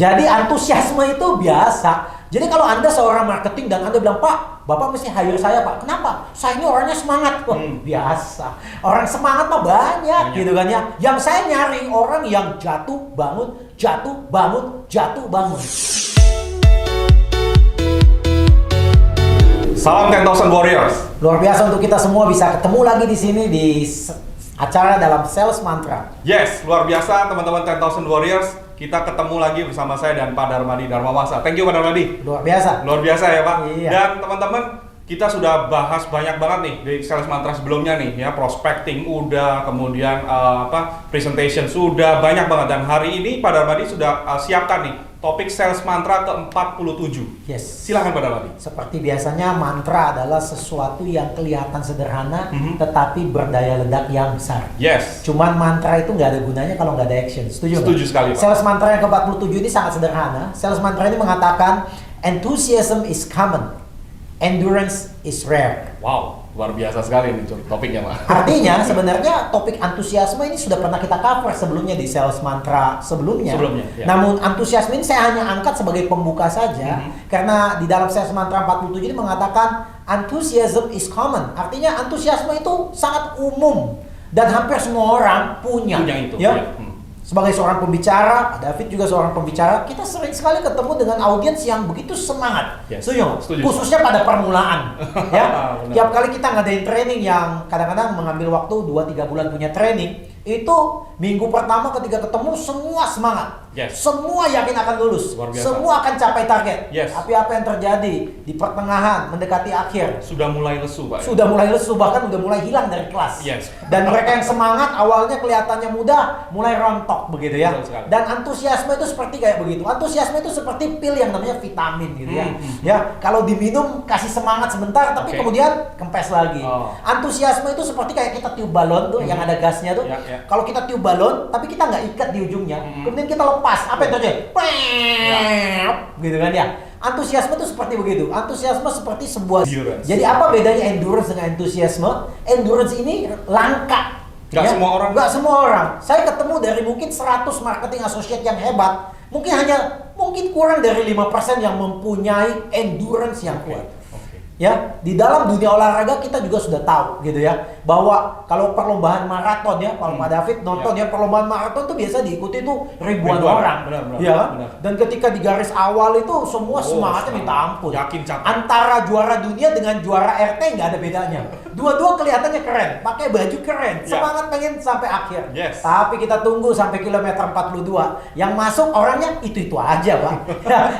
Jadi antusiasme itu biasa. Jadi kalau Anda seorang marketing dan Anda bilang, Pak, Bapak mesti hire saya, Pak. Kenapa? Saya ini orangnya semangat. Wah, biasa. Orang semangat mah banyak gitu kan ya. Yang saya nyari orang yang jatuh, bangun, jatuh, bangun, jatuh, bangun. Salam 10,000 Warriors. Luar biasa untuk kita semua bisa ketemu lagi di sini di acara dalam Sales Mantra. Yes, luar biasa teman-teman 10,000 Warriors. Kita ketemu lagi bersama saya dan Pak Darmadi Dharmawangsa. Thank you Pak Darmadi. Luar biasa. Luar biasa ya Pak. Iya. Dan teman-teman, kita sudah bahas banyak banget nih di Sales Mantra sebelumnya nih ya, prospecting udah, kemudian presentation sudah banyak banget, dan hari ini Pak Darmadi sudah siapkan nih topik Sales Mantra ke-47. Yes. Silakan Pak Darmadi. Seperti biasanya, mantra adalah sesuatu yang kelihatan sederhana tetapi berdaya ledak yang besar. Yes. Cuman mantra itu nggak ada gunanya kalau nggak ada action. Setuju nggak? Setuju sekali Pak. Sales mantra yang ke-47 ini sangat sederhana. Sales mantra ini mengatakan enthusiasm is common, endurance is rare. Wow, luar biasa sekali nih topiknya Pak. Artinya sebenarnya topik antusiasme ini sudah pernah kita cover sebelumnya di Sales Mantra sebelumnya. Ya. Namun antusiasme ini saya hanya angkat sebagai pembuka saja karena di dalam Sales Mantra 47 ini mengatakan enthusiasm is common. Artinya antusiasme itu sangat umum dan hampir semua orang punya itu. Ya. Ya. Sebagai seorang pembicara, Pak David juga seorang pembicara, kita sering sekali ketemu dengan audiens yang begitu semangat. Yes. Setuju? Setuju. Khususnya pada permulaan. Ya. Benar. Tiap kali kita ngadain training yang kadang-kadang mengambil waktu 2-3 bulan punya training, itu minggu pertama ketika ketemu semua semangat. Yes. Semua yakin akan lulus. Luar biasa. Semua akan capai target. Yes. Tapi apa yang terjadi di pertengahan mendekati akhir? Sudah mulai lesu Pak. Sudah mulai lesu, bahkan udah mulai hilang dari kelas. Yes. Dan mereka yang semangat awalnya kelihatannya mudah, mulai rontok begitu ya. Betul sekali. Dan antusiasme itu seperti kayak begitu. Antusiasme itu seperti pil yang namanya vitamin gitu ya. Ya, kalau diminum kasih semangat sebentar tapi kemudian kempes lagi. Antusiasme itu seperti kayak kita tiup balon tuh yang ada gasnya tuh. Ya. Kalau kita tiup balon tapi kita nggak ikat di ujungnya, kemudian kita lepas, apa yang terjadi? Gitu kan ya. Antusiasme itu seperti begitu. Antusiasme seperti sebuah Endurance. Jadi apa bedanya endurance dengan entusiasme? Endurance ini langka. Nggak semua orang. Nggak semua orang. Saya ketemu dari mungkin 100 marketing associate yang hebat, mungkin kurang dari 5% yang mempunyai endurance yang kuat. Ya, di dalam dunia olahraga kita juga sudah tahu gitu ya, bahwa kalau perlombaan maraton ya, kalau Pak David nonton ya, perlombaan maraton tuh biasa diikuti tuh ribuan orang. Benar. Ya. Dan ketika di garis awal itu semua semangatnya minta ampun. Yakin capai. Antara juara dunia dengan juara RT nggak ada bedanya. Dua-dua kelihatannya keren, pakai baju keren, semangat pengen sampai akhir. Yes. Tapi kita tunggu sampai kilometer 42. Yang masuk orangnya itu aja, Pak.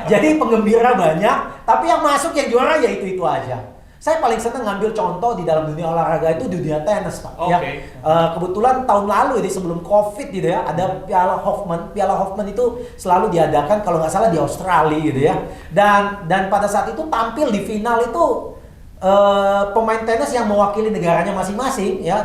Jadi penggembira banyak, tapi yang masuk yang juara ya itu aja. Saya paling senang ngambil contoh di dalam dunia olahraga itu dunia tenis, Pak. Ya, kebetulan tahun lalu ini sebelum COVID gitu ya, ada Piala Hoffman. Piala Hoffman itu selalu diadakan kalau nggak salah di Australia gitu ya. Dan pada saat itu tampil di final itu pemain tenis yang mewakili negaranya masing-masing ya,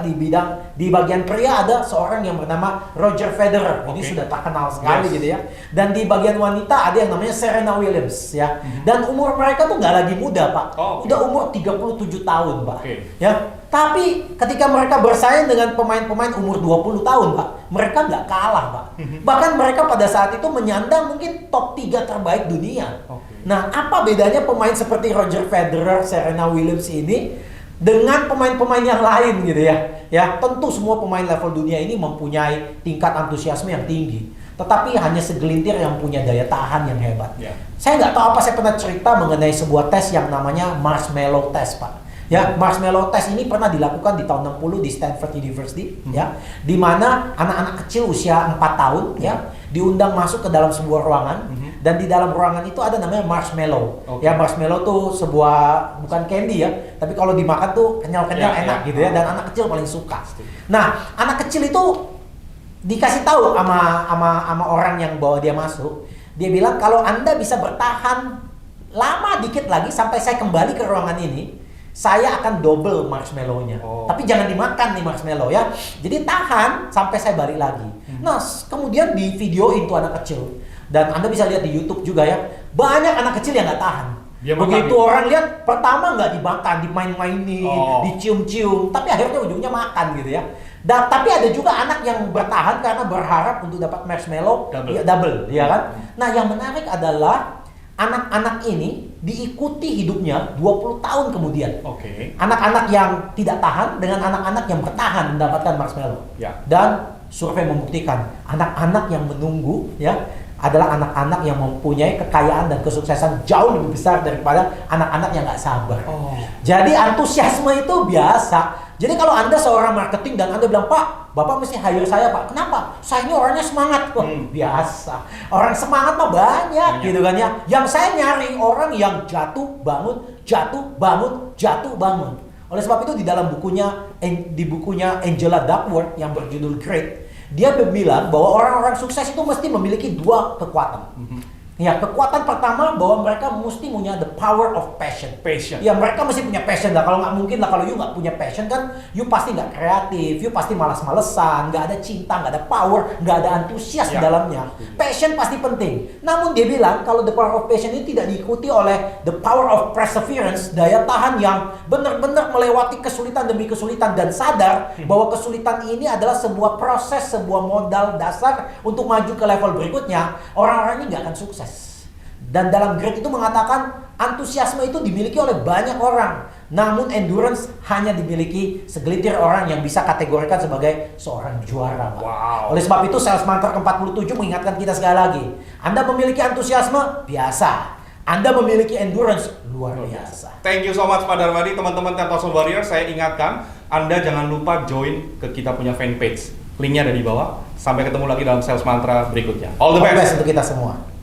di bagian pria ada seorang yang bernama Roger Federer. Ini sudah terkenal sekali gitu ya. Dan di bagian wanita ada yang namanya Serena Williams ya. Dan umur mereka tuh nggak lagi muda, Pak. Udah umur 37 tahun, Pak. Ya. Tapi ketika mereka bersaing dengan pemain-pemain umur 20 tahun, Pak, mereka nggak kalah, Pak. Bahkan mereka pada saat itu menyandang mungkin top 3 terbaik dunia. Nah, apa bedanya pemain seperti Roger Federer, Serena Williams ini dengan pemain-pemain yang lain gitu ya? Ya, tentu semua pemain level dunia ini mempunyai tingkat antusiasme yang tinggi. Tetapi hanya segelintir yang punya daya tahan yang hebat. Saya nggak tahu apa, saya pernah cerita mengenai sebuah tes yang namanya Marshmallow Test, Pak. Ya, Marshmallow Test ini pernah dilakukan di tahun 60 di Stanford University, ya, di mana anak-anak kecil usia 4 tahun, ya, diundang masuk ke dalam sebuah ruangan, dan di dalam ruangan itu ada namanya marshmallow. Ya, marshmallow tuh sebuah bukan candy ya, tapi kalau dimakan tuh kenyal-kenyal enak gitu ya, dan anak kecil paling suka. Nah, anak kecil itu dikasih tahu sama orang yang bawa dia masuk, dia bilang kalau Anda bisa bertahan lama dikit lagi sampai saya kembali ke ruangan ini, saya akan double marshmallow-nya. Tapi jangan dimakan nih marshmallow ya. Jadi tahan sampai saya balik lagi. Nah, kemudian di videoin tuh anak kecil. Dan Anda bisa lihat di YouTube juga ya. Banyak anak kecil yang nggak tahan. Begitu orang lihat, pertama nggak dimakan, dimain-mainin, dicium-cium. Tapi akhirnya ujungnya makan gitu ya. Tapi ada juga anak yang bertahan karena berharap untuk dapat marshmallow double, ya kan? Nah, yang menarik adalah anak-anak ini diikuti hidupnya 20 tahun kemudian. Oke. Anak-anak yang tidak tahan dengan anak-anak yang bertahan mendapatkan marshmallow. Ya. Dan survei membuktikan anak-anak yang menunggu ya adalah anak-anak yang mempunyai kekayaan dan kesuksesan jauh lebih besar daripada anak-anak yang nggak sabar. Jadi antusiasme itu biasa. Jadi kalau Anda seorang marketing dan Anda bilang, Pak, Bapak mesti hire saya, Pak. Kenapa? Saya ini orangnya semangat. Biasa. Orang semangat mah banyak gitu kan ya. Yang saya nyari orang yang jatuh, bangun, jatuh, bangun, jatuh, bangun. Oleh sebab itu di dalam bukunya Angela Duckworth yang berjudul Great, dia bilang bahwa orang-orang sukses itu mesti memiliki dua kekuatan. Ya, kekuatan pertama bahwa mereka mesti punya the power of passion. Ya, mereka mesti punya passion lah. Kalau nggak mungkin lah, kalau you nggak punya passion kan, you pasti nggak kreatif, you pasti malas-malesan, nggak ada cinta, nggak ada power, nggak ada antusias di dalamnya. Passion pasti penting. Namun dia bilang kalau the power of passion ini tidak diikuti oleh the power of perseverance, daya tahan yang benar-benar melewati kesulitan demi kesulitan dan sadar bahwa kesulitan ini adalah sebuah proses, sebuah modal dasar untuk maju ke level berikutnya. Orang-orang ini nggak akan sukses. Dan dalam Great itu mengatakan antusiasme itu dimiliki oleh banyak orang, namun endurance hanya dimiliki segelintir orang yang bisa kategorikan sebagai seorang juara. Wow. Oleh sebab itu Sales Mantra ke-47 mengingatkan kita sekali lagi, Anda memiliki antusiasme biasa, Anda memiliki endurance luar biasa. Thank you so much Pak Darmadi. Teman-teman 10,000 Warrior, saya ingatkan Anda jangan lupa join ke kita punya fanpage. Linknya ada di bawah. Sampai ketemu lagi dalam Sales Mantra berikutnya. All the best Untuk kita semua.